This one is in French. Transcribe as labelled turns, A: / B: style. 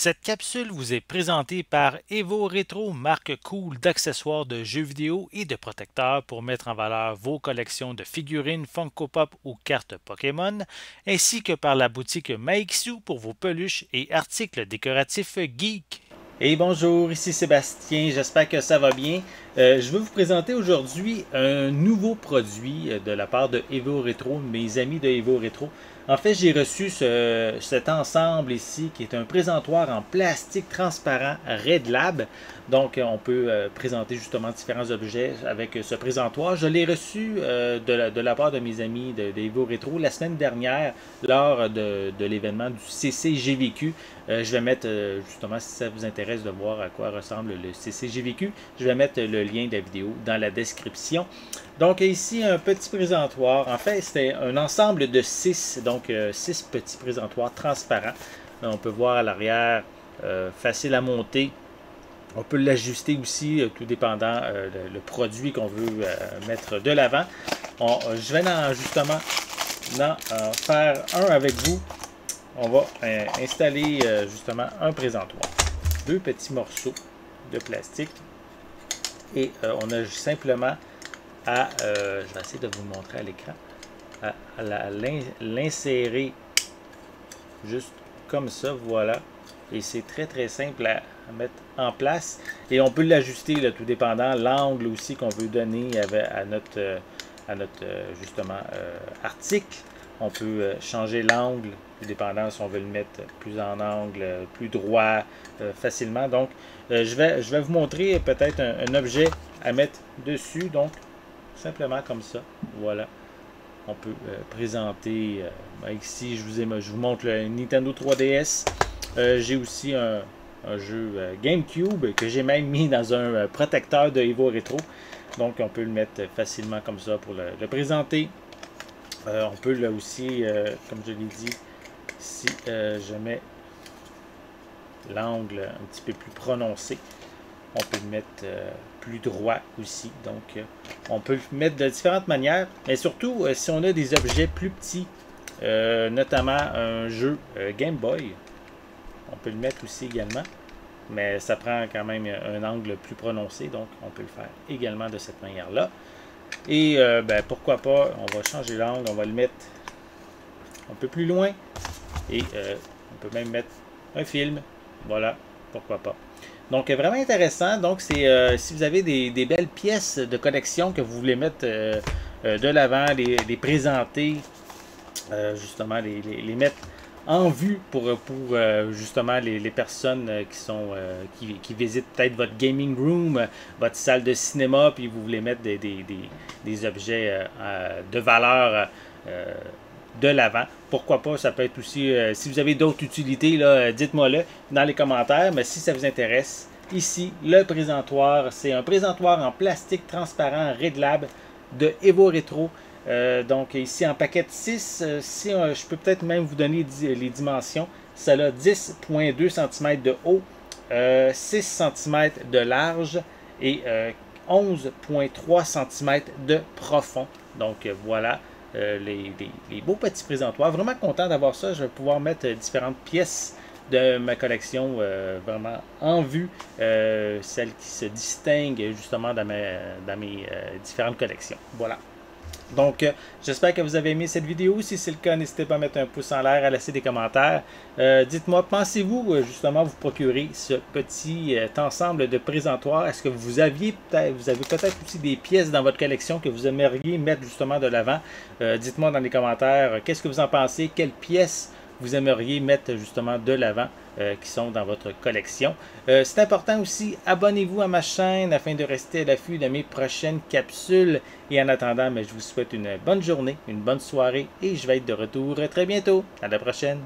A: Cette capsule vous est présentée par Evo Retro, marque cool d'accessoires de jeux vidéo et de protecteurs pour mettre en valeur vos collections de figurines Funko Pop ou cartes Pokémon, ainsi que par la boutique Maixu pour vos peluches et articles décoratifs geek.
B: Et bonjour, ici Sébastien, j'espère que ça va bien. Je vais vous présenter aujourd'hui un nouveau produit de la part de Evo Retro, mes amis de Evo Retro. En fait, j'ai reçu cet ensemble ici qui est un présentoir en plastique transparent Red Lab. Donc, on peut présenter justement différents objets avec ce présentoir. Je l'ai reçu de la part de mes amis de Evo Retro la semaine dernière lors de l'événement du CCGVQ. Je vais mettre justement, si ça vous intéresse de voir à quoi ressemble le CCGVQ, je vais mettre le lien de la vidéo dans la description. Donc ici, un petit présentoir. En fait, c'était un ensemble de 6, donc 6 petits présentoirs transparents. On peut voir à l'arrière, facile à monter. On peut l'ajuster aussi, tout dépendant le produit qu'on veut mettre de l'avant. Je vais justement faire un avec vous. On va installer justement un présentoir. Deux petits morceaux de plastique. Et on a simplement je vais essayer de vous montrer à l'écran, à l'insérer juste comme ça, voilà. Et c'est très très simple à mettre en place. Et on peut l'ajuster, tout dépendant l'angle aussi qu'on veut donner à notre justement article. On peut changer l'angle, dépendant si on veut le mettre plus en angle, plus droit, facilement. Donc, je vais vous montrer peut-être un objet à mettre dessus. Donc, simplement comme ça, voilà. On peut présenter, ici je vous montre le Nintendo 3DS. J'ai aussi un jeu GameCube que j'ai même mis dans un protecteur de Evo Retro. Donc on peut le mettre facilement comme ça pour le présenter. On peut là aussi, comme je l'ai dit, si je mets l'angle un petit peu plus prononcé, on peut le mettre plus droit aussi. Donc, on peut le mettre de différentes manières. Mais surtout, si on a des objets plus petits, notamment un jeu Game Boy, on peut le mettre aussi également. Mais ça prend quand même un angle plus prononcé. Donc, on peut le faire également de cette manière-là. Et pourquoi pas, on va changer l'angle. On va le mettre un peu plus loin. Et on peut même mettre un film. Voilà, pourquoi pas. Donc, vraiment intéressant. Donc, c'est si vous avez des belles pièces de collection que vous voulez mettre de l'avant, les présenter, justement, les mettre en vue pour justement les personnes qui visitent peut-être votre gaming room, votre salle de cinéma, puis vous voulez mettre des objets de valeur de l'avant. Pourquoi pas, ça peut être aussi, si vous avez d'autres utilités, dites-moi-le dans les commentaires. Mais si ça vous intéresse, ici, le présentoir, c'est un présentoir en plastique transparent Red Lab de Evo Retro. Donc ici en paquet de 6, je peux peut-être même vous donner les dimensions. Ça a 10,2 cm de haut, 6 cm de large et 11,3 cm de profond. Donc voilà. Les beaux petits présentoirs. Vraiment content d'avoir ça. Je vais pouvoir mettre différentes pièces de ma collection vraiment en vue. Celles qui se distinguent justement dans mes différentes collections. Voilà. Donc, j'espère que vous avez aimé cette vidéo. Si c'est le cas, n'hésitez pas à mettre un pouce en l'air, à laisser des commentaires. Dites-moi, pensez-vous justement vous procurer ce petit ensemble de présentoirs? Est-ce que vous avez peut-être aussi des pièces dans votre collection que vous aimeriez mettre justement de l'avant? Dites-moi dans les commentaires, qu'est-ce que vous en pensez? Quelles pièces vous aimeriez mettre justement de l'avant qui sont dans votre collection. C'est important aussi, abonnez-vous à ma chaîne afin de rester à l'affût de mes prochaines capsules. Et en attendant, je vous souhaite une bonne journée, une bonne soirée et je vais être de retour très bientôt. À la prochaine!